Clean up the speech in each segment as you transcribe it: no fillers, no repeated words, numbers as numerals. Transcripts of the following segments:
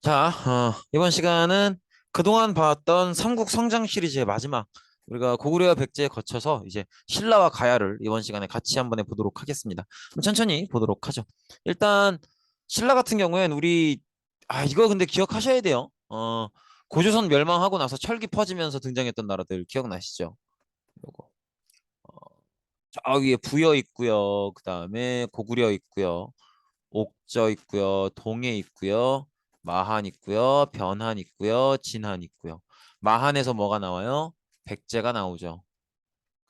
자, 이번 시간은 그동안 봤던 삼국 성장 시리즈의 마지막, 우리가 고구려와 백제에 거쳐서 이제 신라와 가야를 이번 시간에 같이 한번 해보도록 하겠습니다. 그럼 천천히 보도록 하죠. 일단 신라 같은 경우에는 이거 근데 기억하셔야 돼요. 고조선 멸망하고 나서 철기 퍼지면서 등장했던 나라들 기억나시죠? 요거. 어, 저 위에 부여 있고요. 그 다음에 고구려 있고요. 옥저 있고요. 동해 있고요. 마한 있고요. 변한 있고요. 진한 있고요. 마한에서 뭐가 나와요? 백제가 나오죠.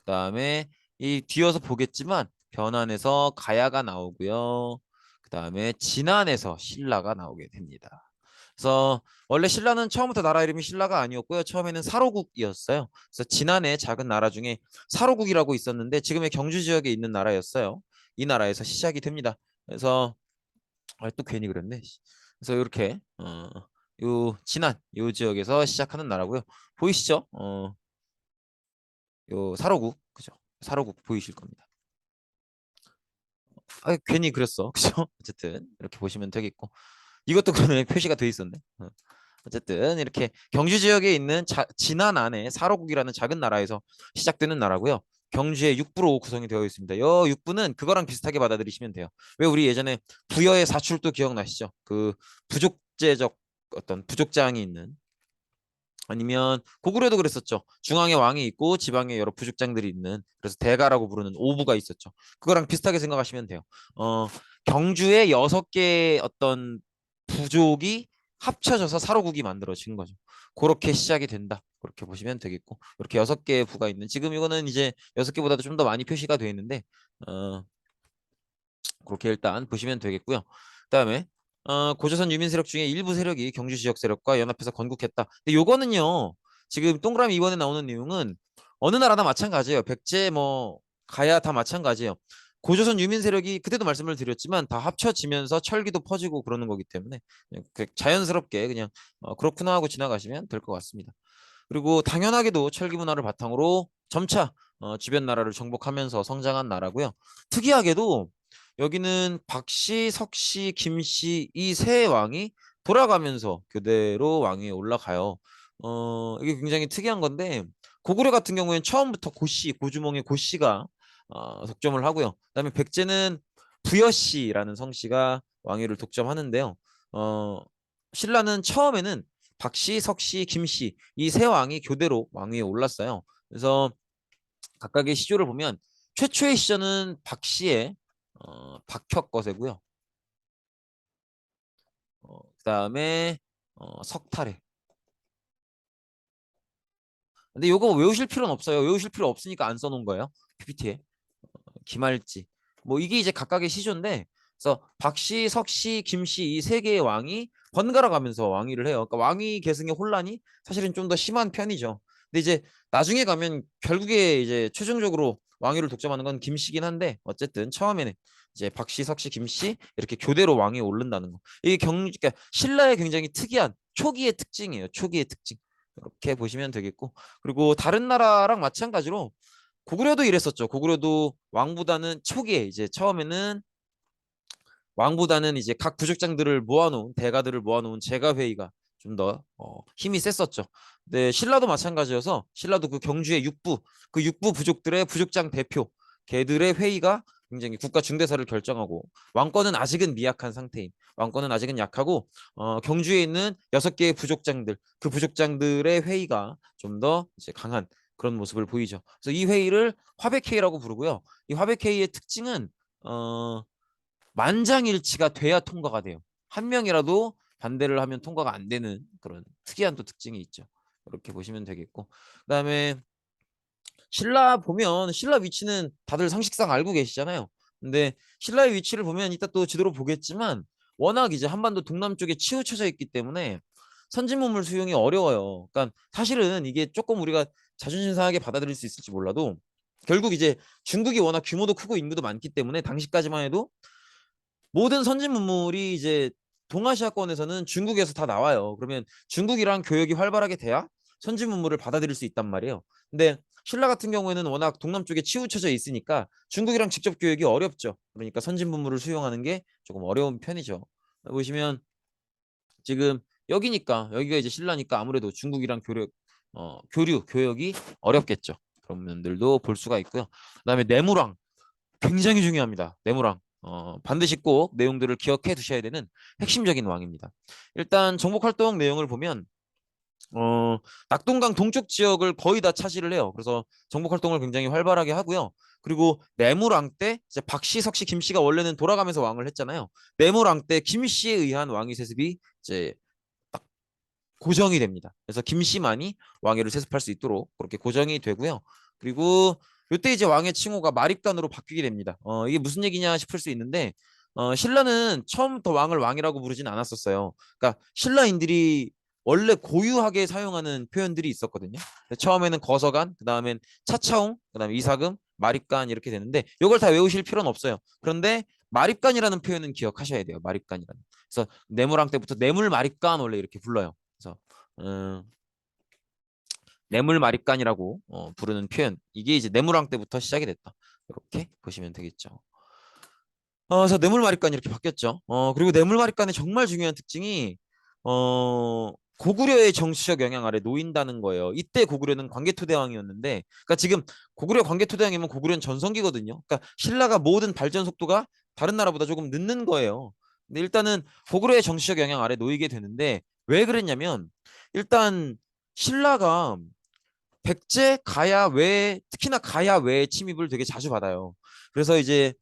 그다음에 이 뒤어서 보겠지만 변한에서 가야가 나오고요. 그다음에 진한에서 신라가 나오게 됩니다. 그래서 원래 신라는 처음부터 나라 이름이 신라가 아니었고요. 처음에는 사로국이었어요. 그래서 진한의 작은 나라 중에 사로국이라고 있었는데 지금의 경주 지역에 있는 나라였어요. 이 나라에서 시작이 됩니다. 그래서 또 괜히 그랬네. 그래서 이렇게 요 진안 요 지역에서 시작하는 나라고요. 보이시죠? 요 사로국 그죠? 사로국 보이실 겁니다. 괜히 그랬어. 그죠? 어쨌든 이렇게 보시면 되겠고 이것도 그러네 표시가 돼 있었네. 어쨌든 이렇게 경주 지역에 있는 진안 안에 사로국이라는 작은 나라에서 시작되는 나라고요. 경주의 육부로 구성이 되어 있습니다. 요 육부는 그거랑 비슷하게 받아들이시면 돼요. 왜 우리 예전에 부여의 사출도 기억나시죠? 그 부족제적 어떤 부족장이 있는 아니면 고구려도 그랬었죠. 중앙에 왕이 있고 지방에 여러 부족장들이 있는 그래서 대가라고 부르는 오부가 있었죠. 그거랑 비슷하게 생각하시면 돼요. 어, 경주의 6개 어떤 부족이 합쳐져서 사로국이 만들어진 거죠. 그렇게 시작이 된다. 그렇게 보시면 되겠고 이렇게 6개의 부가 있는 지금 이거는 이제 6개보다도 좀 더 많이 표시가 되어 있는데 어, 그렇게 일단 보시면 되겠고요. 그다음에 고조선 유민 세력 중에 일부 세력이 경주 지역 세력과 연합해서 건국했다. 근데 요거는요. 지금 동그라미 이번에 나오는 내용은 어느 나라나 마찬가지예요. 백제 뭐 가야 다 마찬가지예요. 고조선 유민 세력이 그때도 말씀을 드렸지만 다 합쳐지면서 철기도 퍼지고 그러는 거기 때문에 그냥 자연스럽게 그냥 그렇구나 하고 지나가시면 될 것 같습니다. 그리고 당연하게도 철기 문화를 바탕으로 점차 주변 나라를 정복하면서 성장한 나라고요. 특이하게도 여기는 박씨, 석씨, 김씨 이 세 왕이 돌아가면서 교대로 왕위에 올라가요. 이게 굉장히 특이한 건데 고구려 같은 경우에는 처음부터 고씨, 고주몽의 고씨가 독점을 하고요. 그다음에 백제는 부여씨라는 성씨가 왕위를 독점하는데요. 어, 신라는 처음에는 박씨, 석씨, 김씨 이 세 왕이 교대로 왕위에 올랐어요. 그래서 각각의 시조를 보면 최초의 시조는 박씨의 박혁 거세고요. 그다음에 석탈해. 근데 요거 외우실 필요는 없어요. 외우실 필요 없으니까 안 써놓은 거예요. PPT에. 기말지. 뭐 이게 이제 각각의 시조인데 그래서 박씨, 석씨, 김씨 이 세 개의 왕이 번갈아 가면서 왕위를 해요. 그러니까 왕위 계승의 혼란이 사실은 좀 더 심한 편이죠. 근데 이제 나중에 가면 결국에 이제 최종적으로 왕위를 독점하는 건 김씨긴 한데 어쨌든 처음에는 이제 박씨, 석씨, 김씨 이렇게 교대로 왕위에 오른다는 거. 이게 그러니까 신라의 굉장히 특이한 초기의 특징이에요. 초기의 특징. 이렇게 보시면 되겠고 그리고 다른 나라랑 마찬가지로 고구려도 이랬었죠. 고구려도 왕보다는 초기에 이제 처음에는 왕보다는 이제 각 부족장들을 모아놓은 대가들을 모아놓은 제가회의가 좀 더 힘이 셌었죠. 근데 신라도 마찬가지여서 신라도 그 경주의 육부 그 육부 부족들의 부족장 대표 걔들의 회의가 굉장히 국가 중대사를 결정하고 왕권은 아직은 미약한 상태인 왕권은 아직은 약하고 경주에 있는 6개의 부족장들 그 부족장들의 회의가 좀 더 이제 강한 그런 모습을 보이죠. 그래서 이 회의를 화백회의라고 부르고요. 이 화백회의의 특징은 만장일치가 돼야 통과가 돼요. 한 명이라도 반대를 하면 통과가 안 되는 그런 특이한 또 특징이 있죠. 이렇게 보시면 되겠고. 그다음에 신라 보면 신라 위치는 다들 상식상 알고 계시잖아요. 근데 신라의 위치를 보면 이따 또 지도로 보겠지만 워낙 이제 한반도 동남쪽에 치우쳐져 있기 때문에 선진문물 수용이 어려워요. 그러니까 사실은 이게 조금 우리가 자존심 상하게 받아들일 수 있을지 몰라도 결국 이제 중국이 워낙 규모도 크고 인구도 많기 때문에 당시까지만 해도 모든 선진 문물이 이제 동아시아권에서는 중국에서 다 나와요. 그러면 중국이랑 교역이 활발하게 돼야 선진 문물을 받아들일 수 있단 말이에요. 근데 신라 같은 경우에는 워낙 동남쪽에 치우쳐져 있으니까 중국이랑 직접 교역이 어렵죠. 그러니까 선진 문물을 수용하는 게 조금 어려운 편이죠. 보시면 지금 여기니까 여기가 이제 신라니까 아무래도 중국이랑 교류 교역이 어렵겠죠. 그런 면들도 볼 수가 있고요. 그다음에 내무랑 굉장히 중요합니다. 내무랑 반드시 꼭 내용들을 기억해 두셔야 되는 핵심적인 왕입니다. 일단 정복 활동 내용을 보면 낙동강 동쪽 지역을 거의 다 차지를 해요. 그래서 정복 활동을 굉장히 활발하게 하고요. 그리고 내무랑 때 이제 박씨, 석씨, 김씨가 원래는 돌아가면서 왕을 했잖아요. 내무랑 때 김씨에 의한 왕위 세습이 이제 딱 고정이 됩니다. 그래서 김씨만이 왕위를 세습할 수 있도록 그렇게 고정이 되고요. 그리고 이때 이제 왕의 칭호가 마립간으로 바뀌게 됩니다. 이게 무슨 얘기냐 싶을 수 있는데 신라는 처음부터 왕을 왕이라고 부르진 않았었어요. 그러니까 신라인들이 원래 고유하게 사용하는 표현들이 있었거든요. 처음에는 거서간, 그다음엔 차차홍, 그다음에 이사금, 마립간 이렇게 되는데 이걸 다 외우실 필요는 없어요. 그런데 마립간이라는 표현은 기억하셔야 돼요. 마립간이라는. 그래서 내무랑 때부터 내물 마립간 원래 이렇게 불러요. 그래서 뇌물 마립간이라고 부르는 표현. 이게 이제 내무랑 때부터 시작이 됐다. 이렇게 보시면 되겠죠. 그래서 뇌물 마립간 이렇게 바뀌었죠. 그리고 뇌물 마립간의 정말 중요한 특징이 고구려의 정치적 영향 아래 놓인다는 거예요. 이때 고구려는 광개토대왕이었는데, 그러니까 지금 고구려 광개토대왕이면 고구려는 전성기거든요. 그러니까 신라가 모든 발전 속도가 다른 나라보다 조금 늦는 거예요. 근데 일단은 고구려의 정치적 영향 아래 놓이게 되는데 왜 그랬냐면 일단 신라가 백제, 가야 외 특히나 가야 외 침입을 되게 자주 받아요. 그래서 이제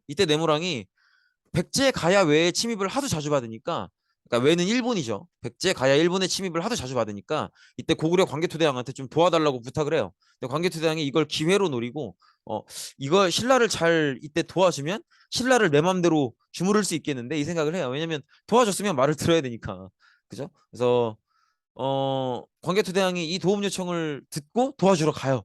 이때 내무랑이 백제, 가야 외의 침입을 하도 자주 받으니까 그러니까 외는 일본이죠. 백제, 가야 일본의 침입을 하도 자주 받으니까 이때 고구려 광개토대왕한테 좀 도와달라고 부탁을 해요. 근데 광개토대왕이 이걸 기회로 노리고 이걸 신라를 잘 이때 도와주면 신라를 내 맘대로 주무를 수 있겠는데 이 생각을 해요. 왜냐면 도와줬으면 말을 들어야 되니까. 그죠? 그래서 광개토대왕이 이 도움 요청을 듣고 도와주러 가요.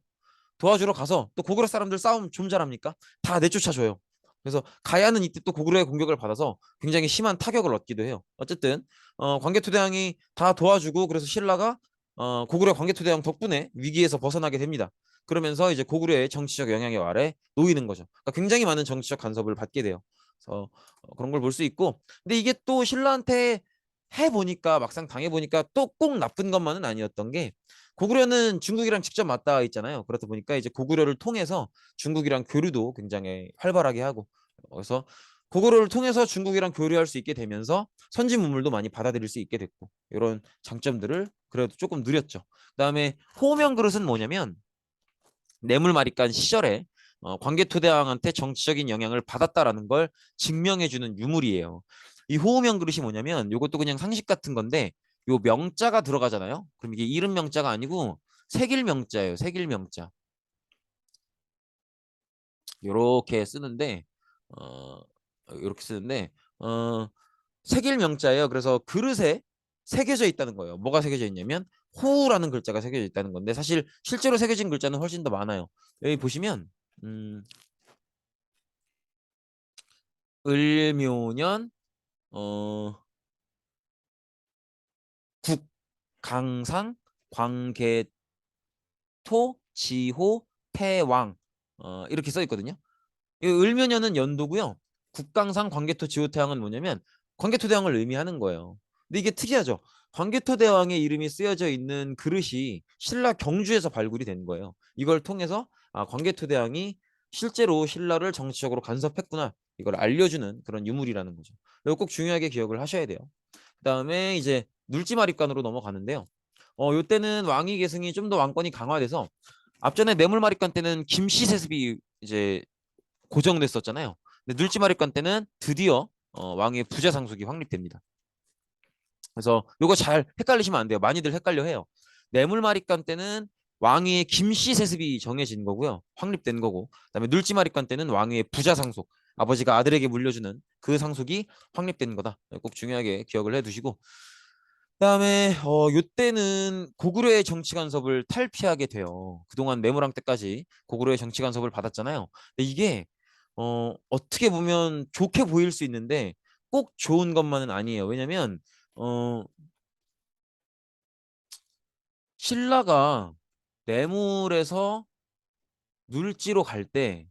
도와주러 가서 또 고구려 사람들 싸움 좀 잘합니까? 다 내쫓아줘요. 그래서 가야는 이때 또 고구려의 공격을 받아서 굉장히 심한 타격을 얻기도 해요. 어쨌든 광개토대왕이 다 도와주고 그래서 신라가 고구려 광개토대왕 덕분에 위기에서 벗어나게 됩니다. 그러면서 이제 고구려의 정치적 영향의 아래 놓이는 거죠. 그러니까 굉장히 많은 정치적 간섭을 받게 돼요. 그래서 그런 걸 볼 수 있고, 근데 이게 또 신라한테 해보니까 막상 당해보니까 또 꼭 나쁜 것만은 아니었던 게 고구려는 중국이랑 직접 맞닿아 있잖아요. 그렇다 보니까 이제 고구려를 통해서 중국이랑 교류도 굉장히 활발하게 하고 그래서 고구려를 통해서 중국이랑 교류할 수 있게 되면서 선진 문물도 많이 받아들일 수 있게 됐고 이런 장점들을 그래도 조금 누렸죠. 그다음에 호명 그릇은 뭐냐면 뇌물마리간 시절에 광개토대왕한테 정치적인 영향을 받았다라는 걸 증명해주는 유물이에요. 이 호호명 그릇이 뭐냐면 이것도 그냥 상식 같은 건데 요 명자가 들어가잖아요. 그럼 이게 이름 명자가 아니고 색일 명자예요. 색일 명자. 요렇게 쓰는데 이렇게 쓰는데 색일 명자예요. 그래서 그릇에 새겨져 있다는 거예요. 뭐가 새겨져 있냐면 호라는 글자가 새겨져 있다는 건데 사실 실제로 새겨진 글자는 훨씬 더 많아요. 여기 보시면 을묘년 어, 국, 강상, 광개토, 지호, 태왕 이렇게 써 있거든요. 이 을묘년은 연도고요. 국강상, 광개토, 지호, 태왕은 뭐냐면 광개토대왕을 의미하는 거예요. 근데 이게 특이하죠. 광개토대왕의 이름이 쓰여져 있는 그릇이 신라 경주에서 발굴이 된 거예요. 이걸 통해서 광개토대왕이 실제로 신라를 정치적으로 간섭했구나. 이걸 알려주는 그런 유물이라는 거죠. 이거 꼭 중요하게 기억을 하셔야 돼요. 그다음에 이제 눌지마립간으로 넘어가는데요. 요때는 왕위 계승이 좀 더 왕권이 강화돼서 앞전에 뇌물마립간 때는 김씨 세습이 이제 고정됐었잖아요. 근데 눌지마립간 때는 드디어 왕의 부자 상속이 확립됩니다. 그래서 요거 잘 헷갈리시면 안 돼요. 많이들 헷갈려 해요. 뇌물마립간 때는 왕위의 김씨 세습이 정해진 거고요. 확립된 거고. 그다음에 눌지마립간 때는 왕위의 부자 상속. 아버지가 아들에게 물려주는 그 상속이 확립된 거다. 꼭 중요하게 기억을 해두시고 그다음에 요때는 고구려의 정치 간섭을 탈피하게 돼요. 그동안 메모랑 때까지 고구려의 정치 간섭을 받았잖아요. 근데 이게 어떻게 보면 좋게 보일 수 있는데 꼭 좋은 것만은 아니에요. 왜냐면 신라가 뇌물에서 눌지로 갈 때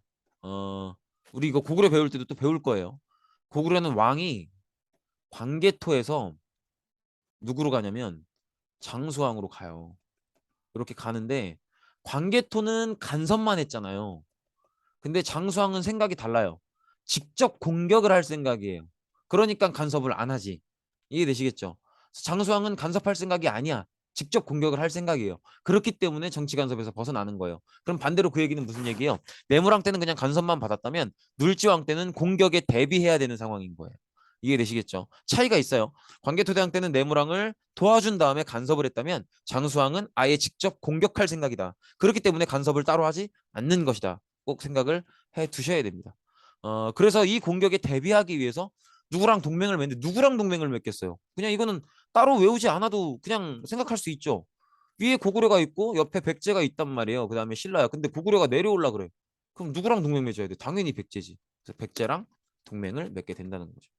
우리 이거 고구려 배울 때도 또 배울 거예요. 고구려는 왕이 광개토에서 누구로 가냐면 장수왕으로 가요. 이렇게 가는데 광개토는 간섭만 했잖아요. 근데 장수왕은 생각이 달라요. 직접 공격을 할 생각이에요. 그러니까 간섭을 안 하지. 이해되시겠죠? 장수왕은 간섭할 생각이 아니야. 직접 공격을 할 생각이에요. 그렇기 때문에 정치 간섭에서 벗어나는 거예요. 그럼 반대로 그 얘기는 무슨 얘기예요? 내무랑 때는 그냥 간섭만 받았다면 눌지왕 때는 공격에 대비해야 되는 상황인 거예요. 이해되시겠죠? 차이가 있어요. 광개토대왕 때는 내무랑을 도와준 다음에 간섭을 했다면 장수왕은 아예 직접 공격할 생각이다. 그렇기 때문에 간섭을 따로 하지 않는 것이다. 꼭 생각을 해 두셔야 됩니다. 그래서 이 공격에 대비하기 위해서 누구랑 동맹을 맺는데 누구랑 동맹을 맺겠어요? 그냥 이거는 따로 외우지 않아도 그냥 생각할 수 있죠. 위에 고구려가 있고 옆에 백제가 있단 말이에요. 그 다음에 신라야. 근데 고구려가 내려올라 그래. 그럼 누구랑 동맹 맺어야 돼? 당연히 백제지. 그래서 백제랑 동맹을 맺게 된다는 거죠.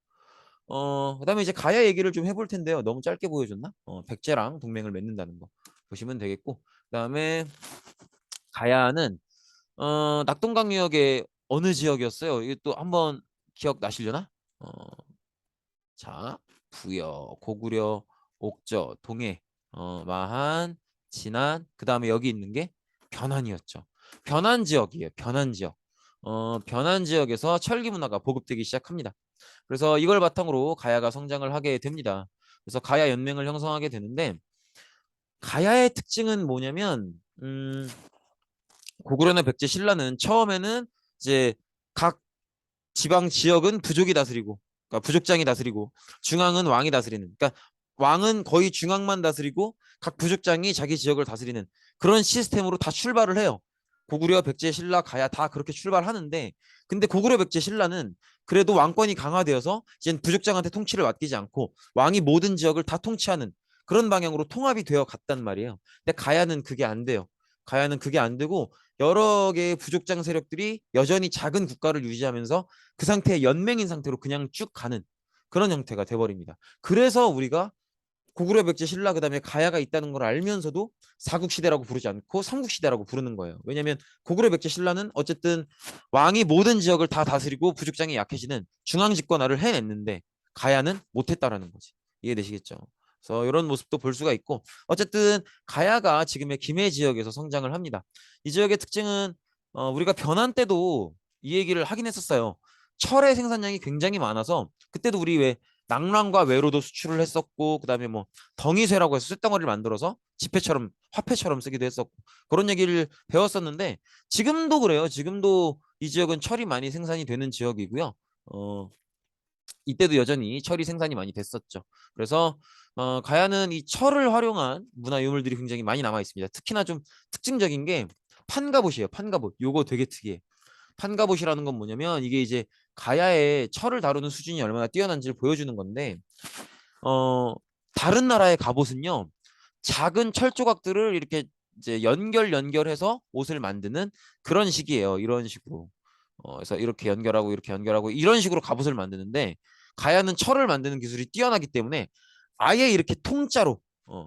그다음에 이제 가야 얘기를 좀 해볼 텐데요. 너무 짧게 보여줬나? 백제랑 동맹을 맺는다는 거 보시면 되겠고, 그다음에 가야는 낙동강유역의 어느 지역이었어요? 이게 또 한번 기억나시려나? 어, 자, 부여, 고구려, 옥저, 동해, 마한, 진안, 그 다음에 여기 있는 게 변환이었죠. 변환 지역이에요. 변환 지역. 변환 지역에서 철기 문화가 보급되기 시작합니다. 그래서 이걸 바탕으로 가야가 성장을 하게 됩니다. 그래서 가야 연맹을 형성하게 되는데 가야의 특징은 뭐냐면 고구려나 백제 신라는 처음에는 이제 각 지방 지역은 부족이 다스리고, 그러니까 부족장이 다스리고, 중앙은 왕이 다스리는, 그러니까 왕은 거의 중앙만 다스리고 각 부족장이 자기 지역을 다스리는 그런 시스템으로 다 출발을 해요. 고구려, 백제, 신라, 가야 다 그렇게 출발하는데, 근데 고구려, 백제, 신라는 그래도 왕권이 강화되어서 이제 부족장한테 통치를 맡기지 않고 왕이 모든 지역을 다 통치하는 그런 방향으로 통합이 되어 갔단 말이에요. 근데 가야는 그게 안 돼요. 가야는 그게 안 되고 여러 개의 부족장 세력들이 여전히 작은 국가를 유지하면서 그 상태의 연맹인 상태로 그냥 쭉 가는 그런 형태가 돼버립니다. 그래서 우리가 고구려 백제 신라 그다음에 가야가 있다는 걸 알면서도 사국시대라고 부르지 않고 삼국시대라고 부르는 거예요. 왜냐하면 고구려 백제 신라는 어쨌든 왕이 모든 지역을 다 다스리고 부족장이 약해지는 중앙집권화를 해냈는데 가야는 못했다라는 거지. 이해되시겠죠? 그래서 이런 모습도 볼 수가 있고, 어쨌든 가야가 지금의 김해 지역에서 성장을 합니다. 이 지역의 특징은 우리가 변한 때도 이 얘기를 하긴 했었어요. 철의 생산량이 굉장히 많아서 그때도 우리 왜 낙랑과 외로도 수출을 했었고, 그다음에 뭐 덩이쇠라고 해서 쇳덩어리를 만들어서 지폐처럼 화폐처럼 쓰기도 했었고 그런 얘기를 배웠었는데, 지금도 그래요. 지금도 이 지역은 철이 많이 생산이 되는 지역이고요. 이때도 여전히 철이 생산이 많이 됐었죠. 그래서 가야는 이 철을 활용한 문화 유물들이 굉장히 많이 남아 있습니다. 특히나 좀 특징적인 게 판가봇이에요. 판가봇. 요거 되게 특이해. 판가봇이라는 건 뭐냐면 이게 이제 가야의 철을 다루는 수준이 얼마나 뛰어난지를 보여주는 건데, 어, 다른 나라의 갑옷은요, 작은 철 조각들을 이렇게 이제 연결해서 옷을 만드는 그런 식이에요. 이런 식으로. 그래서 이렇게 연결하고 이런 식으로 갑옷을 만드는데, 가야는 철을 만드는 기술이 뛰어나기 때문에 아예 이렇게 통짜로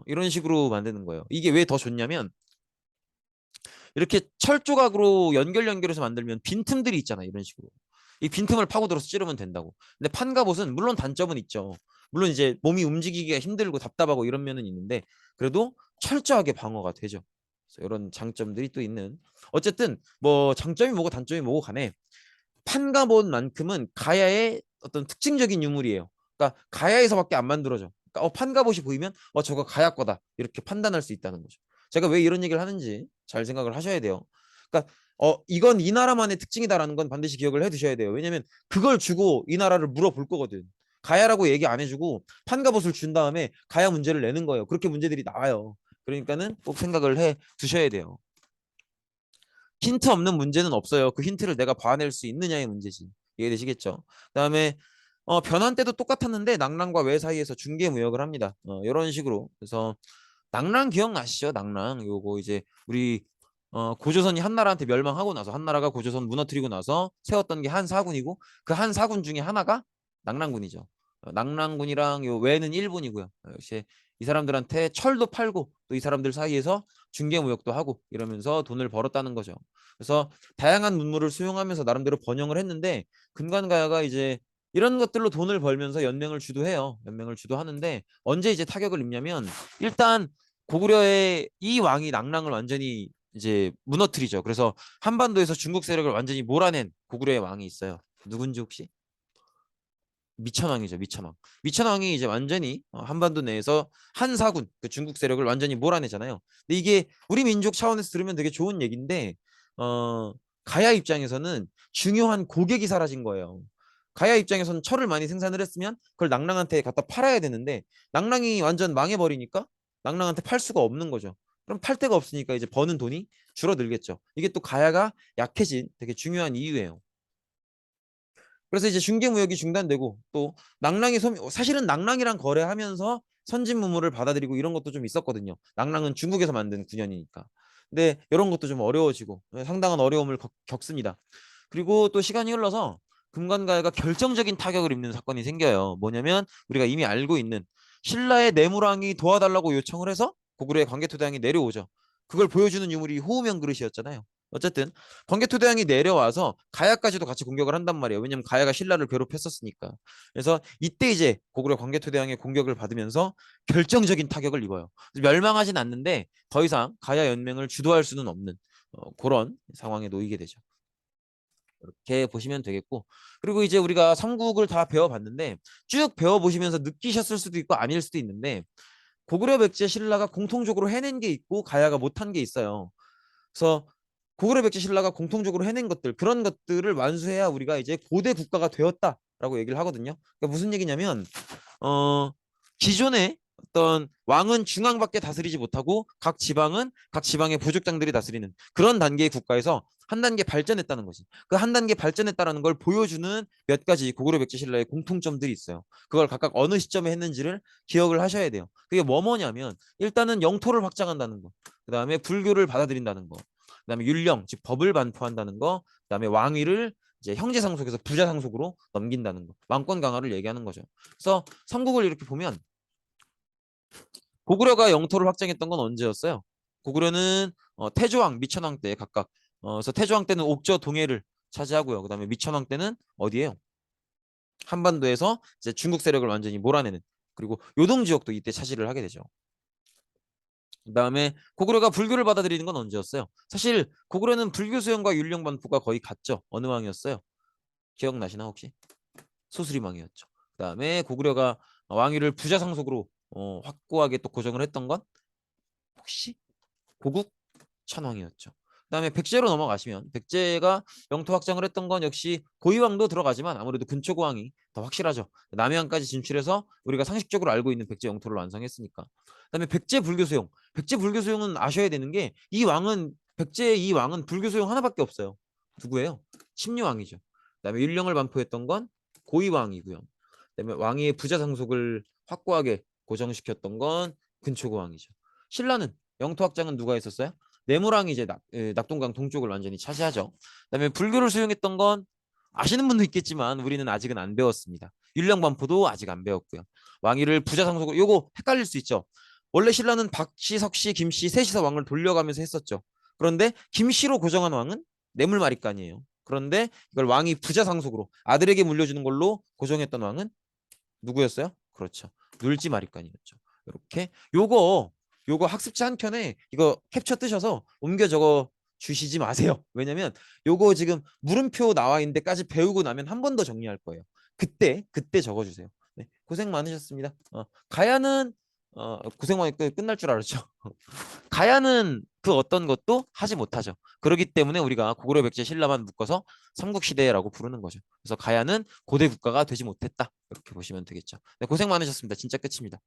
이런 식으로 만드는 거예요. 이게 왜 더 좋냐면 이렇게 철 조각으로 연결해서 만들면 빈틈들이 있잖아요. 이런 식으로. 이 빈틈을 파고들어서 찌르면 된다고. 근데 판갑옷은 물론 단점은 있죠. 물론 이제 몸이 움직이기가 힘들고 답답하고 이런 면은 있는데 그래도 철저하게 방어가 되죠. 그래서 이런 장점들이 또 있는. 어쨌든 뭐 장점이 뭐고 단점이 뭐고 간에 판갑옷만큼은 가야의 어떤 특징적인 유물이에요. 그러니까 가야에서밖에 안 만들어져. 그러니까 판갑옷이 보이면 저거 가야 거다 이렇게 판단할 수 있다는 거죠. 제가 왜 이런 얘기를 하는지 잘 생각을 하셔야 돼요. 그러니까 이건 이 나라만의 특징이다라는 건 반드시 기억을 해 두셔야 돼요. 왜냐면 그걸 주고 이 나라를 물어볼 거거든. 가야라고 얘기 안 해주고 판갑옷을 준 다음에 가야 문제를 내는 거예요. 그렇게 문제들이 나와요. 그러니까는 꼭 생각을 해 두셔야 돼요. 힌트 없는 문제는 없어요. 그 힌트를 내가 봐낼 수 있느냐의 문제지. 이해되시겠죠? 그다음에 변환 때도 똑같았는데 낙랑과 외 사이에서 중개 무역을 합니다. 이런 식으로. 그래서 낙랑 기억나시죠? 낙랑. 요거 이제 우리 고조선이 한나라한테 멸망하고 나서 한나라가 고조선 무너뜨리고 나서 세웠던 게 한사군이고 그 한사군 중에 하나가 낙랑군이죠. 낙랑군이랑 요 외는 일본이고요. 역시 이 사람들한테 철도 팔고 또 이 사람들 사이에서 중개무역도 하고 이러면서 돈을 벌었다는 거죠. 그래서 다양한 문물을 수용하면서 나름대로 번영을 했는데 근간가야가 이제 이런 것들로 돈을 벌면서 연맹을 주도해요. 연맹을 주도하는데 언제 이제 타격을 입냐면 일단 고구려의 이 왕이 낙랑을 완전히 이제 무너뜨리죠. 그래서 한반도에서 중국 세력을 완전히 몰아낸 고구려의 왕이 있어요. 누군지 혹시? 미천왕이죠. 미천왕. 미천왕이 이제 완전히 한반도 내에서 한 사군 그 중국 세력을 완전히 몰아내잖아요. 근데 이게 우리 민족 차원에서 들으면 되게 좋은 얘기인데 가야 입장에서는 중요한 고객이 사라진 거예요. 가야 입장에서는 철을 많이 생산을 했으면 그걸 낙랑한테 갖다 팔아야 되는데 낙랑이 완전 망해버리니까 낙랑한테 팔 수가 없는 거죠. 그럼 팔 데가 없으니까 이제 버는 돈이 줄어들겠죠. 이게 또 가야가 약해진 되게 중요한 이유예요. 그래서 이제 중개 무역이 중단되고 또 낙랑이 사실은 낙랑이랑 거래하면서 선진 문물을 받아들이고 이런 것도 좀 있었거든요. 낙랑은 중국에서 만든 군연이니까. 근데 이런 것도 좀 어려워지고 상당한 어려움을 겪습니다. 그리고 또 시간이 흘러서 금관가야가 결정적인 타격을 입는 사건이 생겨요. 뭐냐면 우리가 이미 알고 있는 신라의 내무랑이 도와달라고 요청을 해서 고구려의 광개토대왕이 내려오죠. 그걸 보여주는 유물이 호우면 그릇이었잖아요. 어쨌든 광개토대왕이 내려와서 가야까지도 같이 공격을 한단 말이에요. 왜냐면 가야가 신라를 괴롭혔었으니까. 그래서 이때 이제 고구려 광개토대왕의 공격을 받으면서 결정적인 타격을 입어요. 멸망하진 않는데 더 이상 가야 연맹을 주도할 수는 없는 그런 상황에 놓이게 되죠. 이렇게 보시면 되겠고 그리고 이제 우리가 삼국을 다 배워봤는데 쭉 배워보시면서 느끼셨을 수도 있고 아닐 수도 있는데 고구려 백제 신라가 공통적으로 해낸 게 있고 가야가 못한 게 있어요. 그래서 고구려 백제 신라가 공통적으로 해낸 것들 그런 것들을 완수해야 우리가 이제 고대 국가가 되었다라고 얘기를 하거든요. 그러니까 무슨 얘기냐면 어 기존에 어떤 왕은 중앙밖에 다스리지 못하고 각 지방은 각 지방의 부족장들이 다스리는 그런 단계의 국가에서 한 단계 발전했다는 거지. 그 한 단계 발전했다라는 걸 보여주는 몇 가지 고구려 백제 신라의 공통점들이 있어요. 그걸 각각 어느 시점에 했는지를 기억을 하셔야 돼요. 그게 뭐냐면 일단은 영토를 확장한다는 거. 그다음에 불교를 받아들인다는 거. 그다음에 율령, 즉 법을 반포한다는 거. 그다음에 왕위를 이제 형제 상속에서 부자 상속으로 넘긴다는 거. 왕권 강화를 얘기하는 거죠. 그래서 삼국을 이렇게 보면 고구려가 영토를 확장했던 건 언제였어요? 고구려는 태조왕, 미천왕 때 각각 그래서 태조왕 때는 옥저 동해를 차지하고요. 그다음에 미천왕 때는 어디예요? 한반도에서 이제 중국 세력을 완전히 몰아내는 그리고 요동 지역도 이때 차지를 하게 되죠. 그다음에 고구려가 불교를 받아들이는 건 언제였어요? 사실 고구려는 불교 수용과 율령 반포가 거의 같죠. 어느 왕이었어요? 기억나시나 혹시? 소수리왕이었죠. 그다음에 고구려가 왕위를 부자 상속으로 확고하게 또 고정을 했던 건 혹시 고국 천왕이었죠. 그다음에 백제로 넘어가시면 백제가 영토 확장을 했던 건 역시 고위왕도 들어가지만 아무래도 근초고왕이 더 확실하죠. 남해안까지 진출해서 우리가 상식적으로 알고 있는 백제 영토를 완성했으니까. 그다음에 백제 불교 수용. 백제 불교 수용은 아셔야 되는 게 이 왕은 백제의 이 왕은 불교 수용 하나밖에 없어요. 누구예요? 침류왕이죠. 그다음에 율령을 반포했던 건 고위왕이고요. 그다음에 왕위의 부자 상속을 확고하게 고정시켰던 건 근초고왕이죠. 신라는 영토 확장은 누가 했었어요? 내무랑이 이제 낙동강 동쪽을 완전히 차지하죠. 그다음에 불교를 수용했던 건 아시는 분도 있겠지만 우리는 아직은 안 배웠습니다. 율령반포도 아직 안 배웠고요. 왕위를 부자 상속으로 요거 헷갈릴 수 있죠. 원래 신라는 박씨, 석씨, 김씨 셋이서 왕을 돌려가면서 했었죠. 그런데 김씨로 고정한 왕은 뇌물마리간이에요. 그런데 이걸 왕이 부자 상속으로 아들에게 물려주는 걸로 고정했던 왕은 누구였어요? 그렇죠. 눌지마리간이었죠. 이렇게 요거 학습지 한 켠에 이거 캡처 뜨셔서 옮겨 적어 주시지 마세요. 왜냐면 요거 지금 물음표 나와 있는 데까지 배우고 나면 한 번 더 정리할 거예요. 그때 적어 주세요. 네, 고생 많으셨습니다. 가야는 고생 많이 끝날 줄 알았죠. 가야는 그 어떤 것도 하지 못하죠. 그렇기 때문에 우리가 고구려 백제 신라만 묶어서 삼국시대라고 부르는 거죠. 그래서 가야는 고대 국가가 되지 못했다. 이렇게 보시면 되겠죠. 네, 고생 많으셨습니다. 진짜 끝입니다.